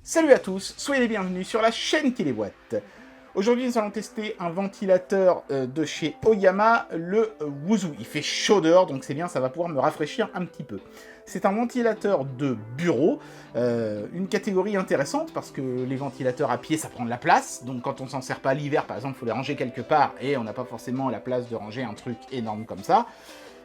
Salut à tous, soyez les bienvenus sur la chaîne Téléboîte. Aujourd'hui, nous allons tester un ventilateur de chez Oyama, le Wuzu. Il fait chaud dehors, donc c'est bien, ça va pouvoir me rafraîchir un petit peu. C'est un ventilateur de bureau, une catégorie intéressante parce que les ventilateurs à pied, ça prend de la place. Donc quand on s'en sert pas l'hiver, par exemple, il faut les ranger quelque part et on n'a pas forcément la place de ranger un truc énorme comme ça.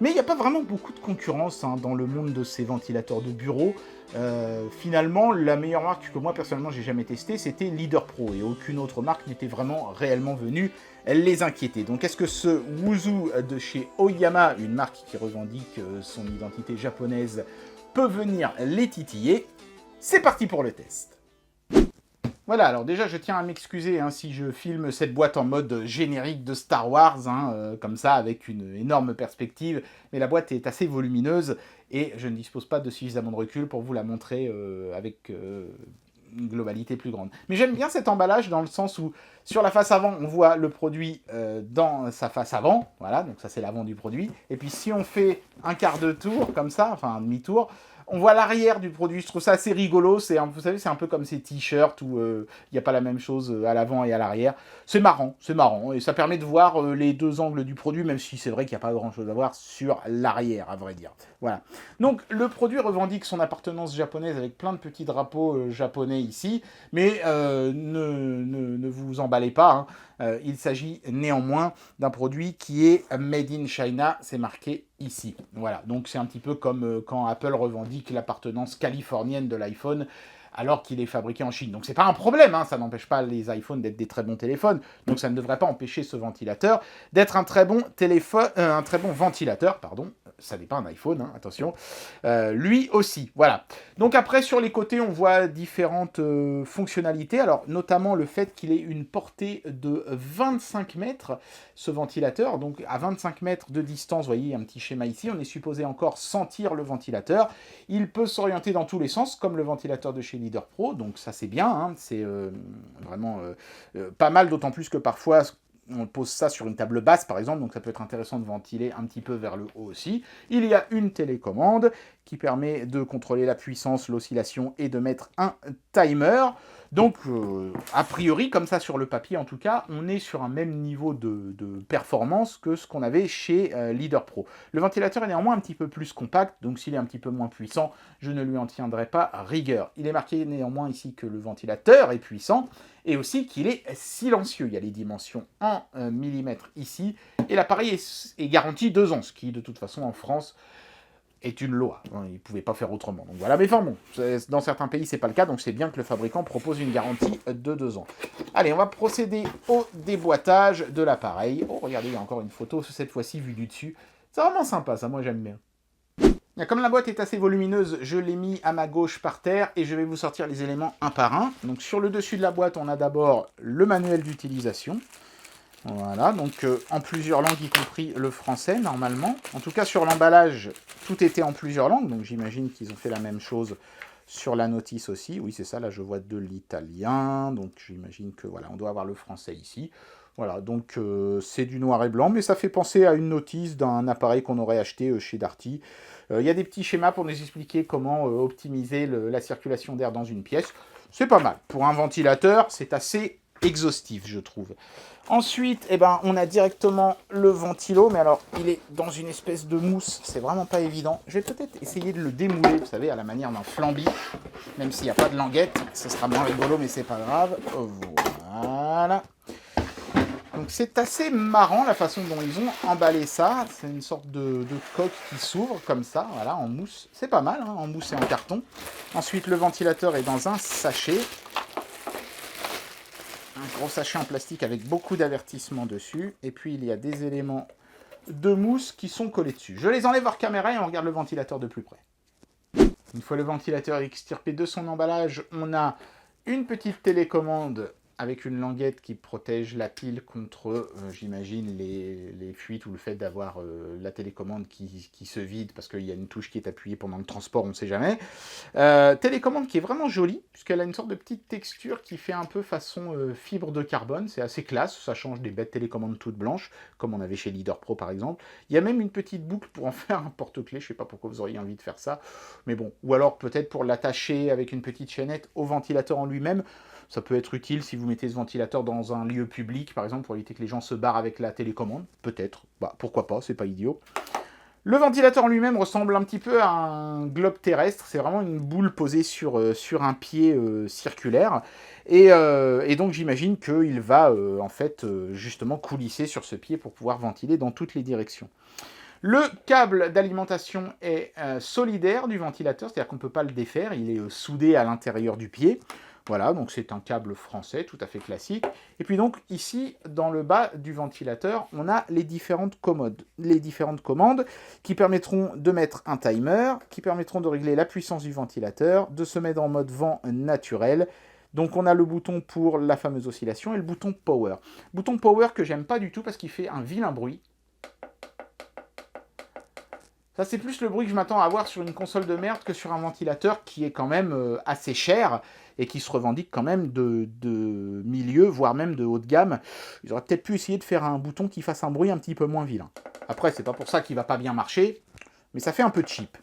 Mais il n'y a pas vraiment beaucoup de concurrence dans le monde de ces ventilateurs de bureau. Finalement, la meilleure marque que moi personnellement j'ai jamais testée, c'était Leader Pro, et aucune autre marque n'était vraiment réellement venue les inquiéter. Donc est-ce que ce Wuzu de chez Oyama, une marque qui revendique son identité japonaise, peut venir les titiller? C'est parti pour le test. Voilà, alors déjà je tiens à m'excuser si je filme cette boîte en mode générique de Star Wars, comme ça, avec une énorme perspective, mais la boîte est assez volumineuse, et je ne dispose pas de suffisamment de recul pour vous la montrer avec une globalité plus grande. Mais j'aime bien cet emballage dans le sens où, sur la face avant, on voit le produit dans sa face avant, voilà, donc ça c'est l'avant du produit, et puis si on fait un quart de tour, comme ça, enfin un demi-tour, on voit l'arrière du produit. Je trouve ça assez rigolo. Vous savez, c'est un peu comme ces t-shirts où il n'y a pas la même chose à l'avant et à l'arrière. C'est marrant, et ça permet de voir les deux angles du produit, même si c'est vrai qu'il n'y a pas grand-chose à voir sur l'arrière, à vrai dire. Voilà. Donc, le produit revendique son appartenance japonaise avec plein de petits drapeaux japonais ici, mais ne vous emballez pas. Il s'agit néanmoins d'un produit qui est made in China, c'est marqué ici. Voilà, donc c'est un petit peu comme quand Apple revendique l'appartenance californienne de l'iPhone alors qu'il est fabriqué en Chine. Donc c'est pas un problème, ça n'empêche pas les iPhones d'être des très bons téléphones, donc ça ne devrait pas empêcher ce ventilateur d'être un très bon un très bon ventilateur, pardon. Ça n'est pas un iPhone, attention. Lui aussi, voilà. Donc après, sur les côtés, on voit différentes fonctionnalités. Alors, notamment le fait qu'il ait une portée de 25 mètres, ce ventilateur. Donc, à 25 mètres de distance, vous voyez, il y a un petit schéma ici. On est supposé encore sentir le ventilateur. Il peut s'orienter dans tous les sens, comme le ventilateur de chez Leader Pro. Donc, ça, c'est bien. C'est vraiment pas mal, d'autant plus que parfois on pose ça sur une table basse, par exemple, donc ça peut être intéressant de ventiler un petit peu vers le haut aussi. Il y a une télécommande qui permet de contrôler la puissance, l'oscillation et de mettre un timer. Donc, a priori, comme ça sur le papier en tout cas, on est sur un même niveau de performance que ce qu'on avait chez Leader Pro. Le ventilateur est néanmoins un petit peu plus compact, donc s'il est un petit peu moins puissant, je ne lui en tiendrai pas rigueur. Il est marqué néanmoins ici que le ventilateur est puissant, et aussi qu'il est silencieux. Il y a les dimensions en millimètres ici, et l'appareil est garanti 2 ans, ce qui de toute façon en France est une loi. Ils ne pouvaient pas faire autrement. Donc voilà, mais enfin bon, dans certains pays c'est pas le cas, donc c'est bien que le fabricant propose une garantie de 2 ans. Allez, on va procéder au déboîtage de l'appareil. Oh, regardez, il y a encore une photo, cette fois-ci vue du dessus. C'est vraiment sympa, ça, moi j'aime bien. Comme la boîte est assez volumineuse, je l'ai mis à ma gauche par terre et je vais vous sortir les éléments un par un. Donc sur le dessus de la boîte, on a d'abord le manuel d'utilisation. Voilà, donc en plusieurs langues, y compris le français, normalement. En tout cas, sur l'emballage, tout était en plusieurs langues, donc j'imagine qu'ils ont fait la même chose sur la notice aussi. Oui, c'est ça, là je vois de l'italien, donc j'imagine que voilà, on doit avoir le français ici. Voilà, donc c'est du noir et blanc, mais ça fait penser à une notice d'un appareil qu'on aurait acheté chez Darty. Il y a des petits schémas pour nous expliquer comment optimiser la circulation d'air dans une pièce. C'est pas mal. Pour un ventilateur, c'est assez exhaustif, je trouve. Ensuite, on a directement le ventilo, mais alors, il est dans une espèce de mousse, c'est vraiment pas évident. Je vais peut-être essayer de le démouler, vous savez, à la manière d'un flambi, même s'il n'y a pas de languette, ce sera moins rigolo, mais c'est pas grave. Voilà. Donc c'est assez marrant la façon dont ils ont emballé ça. C'est une sorte de coque qui s'ouvre comme ça, voilà, en mousse. C'est pas mal, en mousse et en carton. Ensuite, le ventilateur est dans un sachet. Un gros sachet en plastique avec beaucoup d'avertissements dessus. Et puis, il y a des éléments de mousse qui sont collés dessus. Je les enlève hors caméra et on regarde le ventilateur de plus près. Une fois le ventilateur extirpé de son emballage, on a une petite télécommande avec une languette qui protège la pile contre, j'imagine, les fuites ou le fait d'avoir la télécommande qui se vide parce qu'il y a une touche qui est appuyée pendant le transport, on ne sait jamais. Télécommande qui est vraiment jolie, puisqu'elle a une sorte de petite texture qui fait un peu façon fibre de carbone. C'est assez classe, ça change des bêtes télécommandes toutes blanches, comme on avait chez Leader Pro par exemple. Il y a même une petite boucle pour en faire un porte-clés, je ne sais pas pourquoi vous auriez envie de faire ça, mais bon. Ou alors peut-être pour l'attacher avec une petite chaînette au ventilateur en lui-même. Ça peut être utile si vous mettez ce ventilateur dans un lieu public, par exemple, pour éviter que les gens se barrent avec la télécommande. Peut-être. Bah, pourquoi pas, c'est pas idiot. Le ventilateur en lui-même ressemble un petit peu à un globe terrestre. C'est vraiment une boule posée sur un pied circulaire. Et donc, j'imagine qu'il va, en fait, justement coulisser sur ce pied pour pouvoir ventiler dans toutes les directions. Le câble d'alimentation est solidaire du ventilateur, c'est-à-dire qu'on ne peut pas le défaire. Il est soudé à l'intérieur du pied. Voilà, donc c'est un câble français, tout à fait classique. Et puis donc, ici, dans le bas du ventilateur, on a les différentes commandes qui permettront de mettre un timer, qui permettront de régler la puissance du ventilateur, de se mettre en mode vent naturel. Donc on a le bouton pour la fameuse oscillation et le bouton power. Bouton power que j'aime pas du tout parce qu'il fait un vilain bruit. Ça, c'est plus le bruit que je m'attends à avoir sur une console de merde que sur un ventilateur qui est quand même assez cher et qui se revendique quand même de milieu, voire même de haut de gamme. Ils auraient peut-être pu essayer de faire un bouton qui fasse un bruit un petit peu moins vilain. Après, c'est pas pour ça qu'il va pas bien marcher, mais ça fait un peu cheap.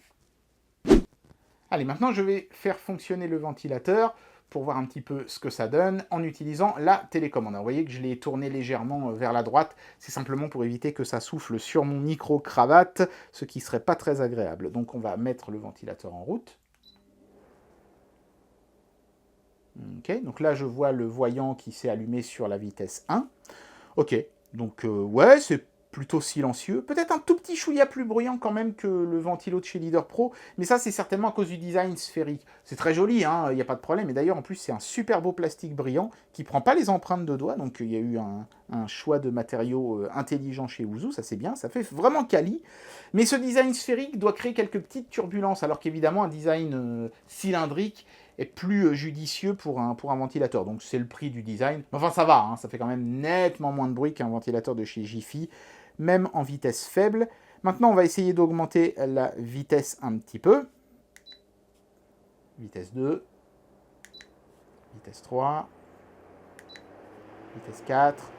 Allez, maintenant, je vais faire fonctionner le ventilateur pour voir un petit peu ce que ça donne en utilisant la télécommande. Alors, vous voyez que je l'ai tourné légèrement vers la droite, c'est simplement pour éviter que ça souffle sur mon micro-cravate, ce qui serait pas très agréable. Donc on va mettre le ventilateur en route. Ok, donc là je vois le voyant qui s'est allumé sur la vitesse 1. Ok, donc ouais, c'est plutôt silencieux. Peut-être un tout petit chouïa plus bruyant quand même que le ventilo de chez Leader Pro, mais ça c'est certainement à cause du design sphérique. C'est très joli, hein, il n'y a pas de problème, et d'ailleurs en plus c'est un super beau plastique brillant qui prend pas les empreintes de doigts, donc il y a eu un choix de matériaux intelligent chez Wuzu, ça c'est bien, ça fait vraiment quali. Mais ce design sphérique doit créer quelques petites turbulences, alors qu'évidemment un design cylindrique est plus judicieux pour un ventilateur. Donc c'est le prix du design. Enfin ça va, hein, ça fait quand même nettement moins de bruit qu'un ventilateur de chez Jiffy, même en vitesse faible. Maintenant on va essayer d'augmenter la vitesse un petit peu. Vitesse 2. Vitesse 3. Vitesse 4.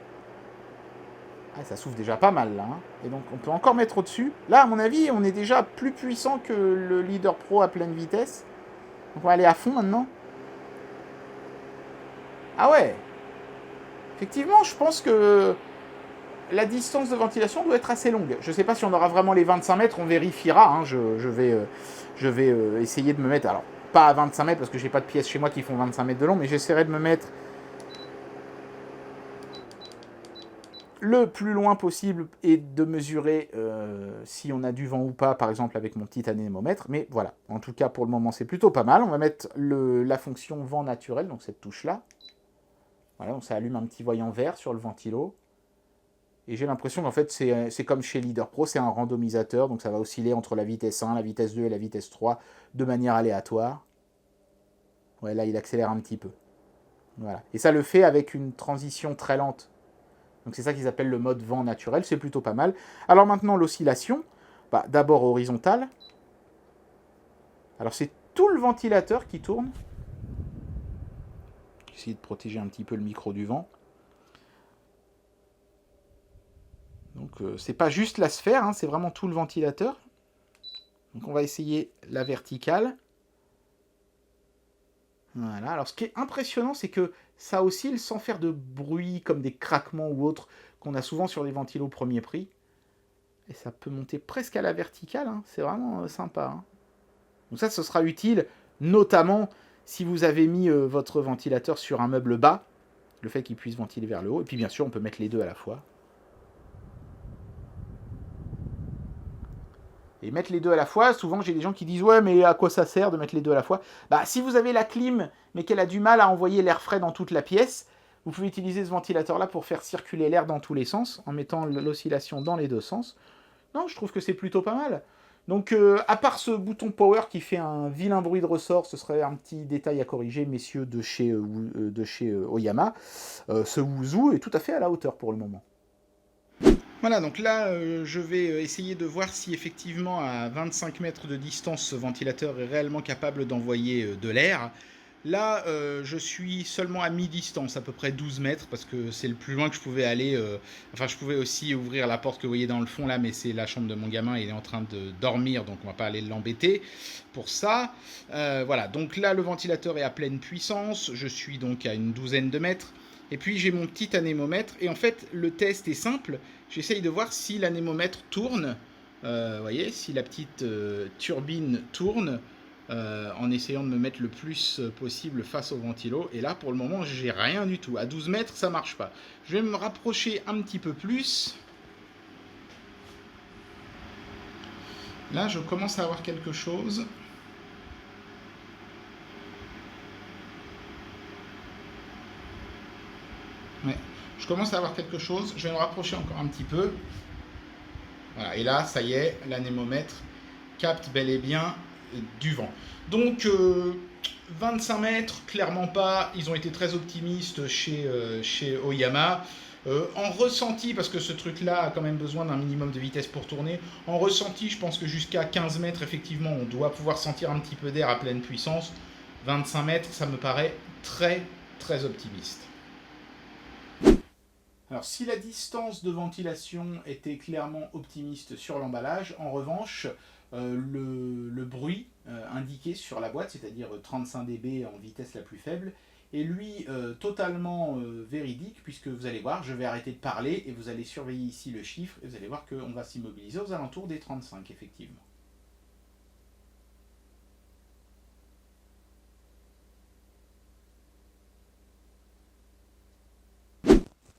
Ah, ça souffle déjà pas mal là. Hein. Et donc on peut encore mettre au-dessus. Là à mon avis on est déjà plus puissant que le Leader Pro à pleine vitesse. Donc on va aller à fond maintenant. Ah ouais. Effectivement, je pense que la distance de ventilation doit être assez longue. Je ne sais pas si on aura vraiment les 25 mètres, on vérifiera. Hein. Je vais essayer de me mettre... Alors, pas à 25 mètres, parce que j'ai pas de pièces chez moi qui font 25 mètres de long, mais j'essaierai de me mettre le plus loin possible et de mesurer si on a du vent ou pas, par exemple avec mon petit anémomètre. Mais voilà, en tout cas pour le moment c'est plutôt pas mal. On va mettre la fonction vent naturel, donc cette touche-là. Voilà, donc ça allume un petit voyant vert sur le ventilo. Et j'ai l'impression qu'en fait c'est comme chez Leader Pro, c'est un randomisateur, donc ça va osciller entre la vitesse 1, la vitesse 2 et la vitesse 3 de manière aléatoire. Ouais, là il accélère un petit peu. Voilà. Et ça le fait avec une transition très lente. Donc c'est ça qu'ils appellent le mode vent naturel, c'est plutôt pas mal. Alors maintenant l'oscillation, bah, d'abord horizontale. Alors c'est tout le ventilateur qui tourne. J'essaie de protéger un petit peu le micro du vent. Donc c'est pas juste la sphère, hein, c'est vraiment tout le ventilateur. Donc on va essayer la verticale. Voilà, alors ce qui est impressionnant, c'est que ça oscille sans faire de bruit, comme des craquements ou autres, qu'on a souvent sur les ventilos premier prix. Et ça peut monter presque à la verticale, hein. C'est vraiment sympa. Hein. Donc ça, ce sera utile, notamment si vous avez mis votre ventilateur sur un meuble bas, le fait qu'il puisse ventiler vers le haut. Et puis bien sûr, on peut mettre les deux à la fois. Et mettre les deux à la fois, souvent j'ai des gens qui disent « Ouais, mais à quoi ça sert de mettre les deux à la fois ?» Bah, si vous avez la clim, mais qu'elle a du mal à envoyer l'air frais dans toute la pièce, vous pouvez utiliser ce ventilateur-là pour faire circuler l'air dans tous les sens, en mettant l'oscillation dans les deux sens. Non, je trouve que c'est plutôt pas mal. Donc, à part ce bouton power qui fait un vilain bruit de ressort, ce serait un petit détail à corriger, messieurs de chez Oyama. Ce Wuzu est tout à fait à la hauteur pour le moment. Voilà, donc là, je vais essayer de voir si effectivement, à 25 mètres de distance, ce ventilateur est réellement capable d'envoyer de l'air. Là, je suis seulement à mi-distance, à peu près 12 mètres, parce que c'est le plus loin que je pouvais aller. Enfin, je pouvais aussi ouvrir la porte que vous voyez dans le fond, là, mais c'est la chambre de mon gamin, il est en train de dormir, donc on va pas aller l'embêter pour ça. Voilà, donc là, le ventilateur est à pleine puissance, je suis donc à une douzaine de mètres. Et puis j'ai mon petit anémomètre, et en fait, le test est simple. J'essaye de voir si l'anémomètre tourne. Vous voyez, si la petite turbine tourne, en essayant de me mettre le plus possible face au ventilo. Et là, pour le moment, j'ai rien du tout. À 12 mètres, ça marche pas. Je vais me rapprocher un petit peu plus. Là, je commence à avoir quelque chose. Ouais, je commence à avoir quelque chose. Je vais me rapprocher encore un petit peu. Voilà, et là, ça y est, l'anémomètre capte bel et bien du vent. Donc, 25 mètres, clairement pas. Ils ont été très optimistes chez Oyama. En ressenti, parce que ce truc-là a quand même besoin d'un minimum de vitesse pour tourner, en ressenti, je pense que jusqu'à 15 mètres, effectivement, on doit pouvoir sentir un petit peu d'air à pleine puissance. 25 mètres, ça me paraît très, très optimiste. Alors, si la distance de ventilation était clairement optimiste sur l'emballage, en revanche, le bruit indiqué sur la boîte, c'est-à-dire 35 dB en vitesse la plus faible, est lui totalement véridique, puisque vous allez voir, je vais arrêter de parler et vous allez surveiller ici le chiffre, et vous allez voir qu'on va s'immobiliser aux alentours des 35, effectivement.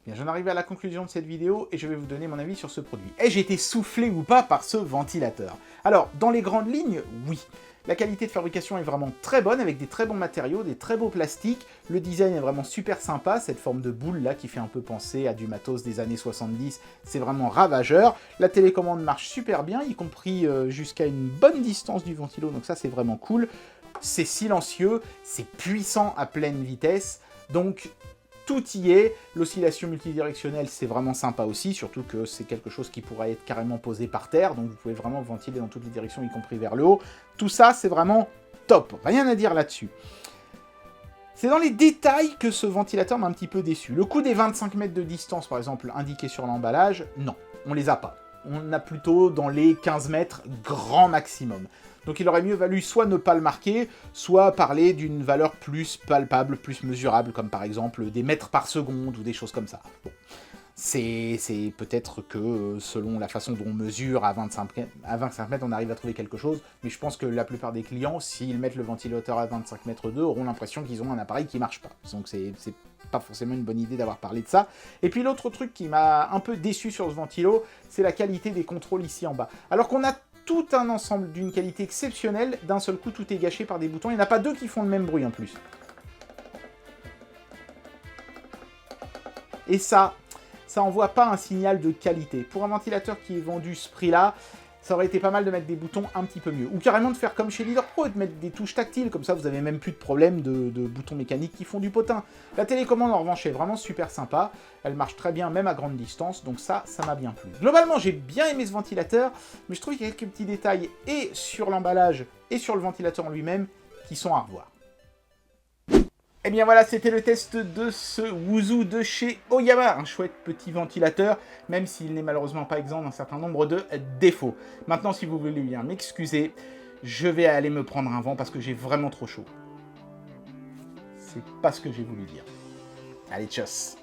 Bien, j'en arrive à la conclusion de cette vidéo et je vais vous donner mon avis sur ce produit. Ai-je été soufflé ou pas par ce ventilateur? Alors, dans les grandes lignes, oui. La qualité de fabrication est vraiment très bonne, avec des très bons matériaux, des très beaux plastiques. Le design est vraiment super sympa, cette forme de boule là qui fait un peu penser à du matos des années 70, c'est vraiment ravageur. La télécommande marche super bien, y compris jusqu'à une bonne distance du ventilo, donc ça c'est vraiment cool. C'est silencieux, c'est puissant à pleine vitesse, donc tout y est. L'oscillation multidirectionnelle, c'est vraiment sympa aussi, surtout que c'est quelque chose qui pourrait être carrément posé par terre, donc vous pouvez vraiment ventiler dans toutes les directions, y compris vers le haut. Tout ça, c'est vraiment top, rien à dire là-dessus. C'est dans les détails que ce ventilateur m'a un petit peu déçu. Le coup des 25 mètres de distance, par exemple, indiqué sur l'emballage, non, on les a pas. On a plutôt dans les 15 mètres grand maximum. Donc il aurait mieux valu soit ne pas le marquer, soit parler d'une valeur plus palpable, plus mesurable, comme par exemple des mètres par seconde ou des choses comme ça. Bon. C'est peut-être que selon la façon dont on mesure à 25 mètres, on arrive à trouver quelque chose, mais je pense que la plupart des clients, s'ils mettent le ventilateur à 25 mètres d'eux, auront l'impression qu'ils ont un appareil qui marche pas. Donc c'est pas forcément une bonne idée d'avoir parlé de ça. Et puis l'autre truc qui m'a un peu déçu sur ce ventilo, c'est la qualité des contrôles ici en bas. Alors qu'on a tout un ensemble d'une qualité exceptionnelle, d'un seul coup tout est gâché par des boutons, il n'y en a pas deux qui font le même bruit en plus. Et ça envoie pas un signal de qualité. Pour un ventilateur qui est vendu ce prix-là, ça aurait été pas mal de mettre des boutons un petit peu mieux. Ou carrément de faire comme chez Leader Pro, et de mettre des touches tactiles, comme ça vous avez même plus de problème de boutons mécaniques qui font du potin. La télécommande en revanche est vraiment super sympa, elle marche très bien même à grande distance, donc ça m'a bien plu. Globalement j'ai bien aimé ce ventilateur, mais je trouve qu'il y a quelques petits détails et sur l'emballage et sur le ventilateur en lui-même qui sont à revoir. Et bien voilà, c'était le test de ce Wuzu de chez Oyama, un chouette petit ventilateur, même s'il n'est malheureusement pas exempt d'un certain nombre de défauts. Maintenant, si vous voulez bien m'excuser, je vais aller me prendre un vent parce que j'ai vraiment trop chaud. C'est pas ce que j'ai voulu dire. Allez, tchuss!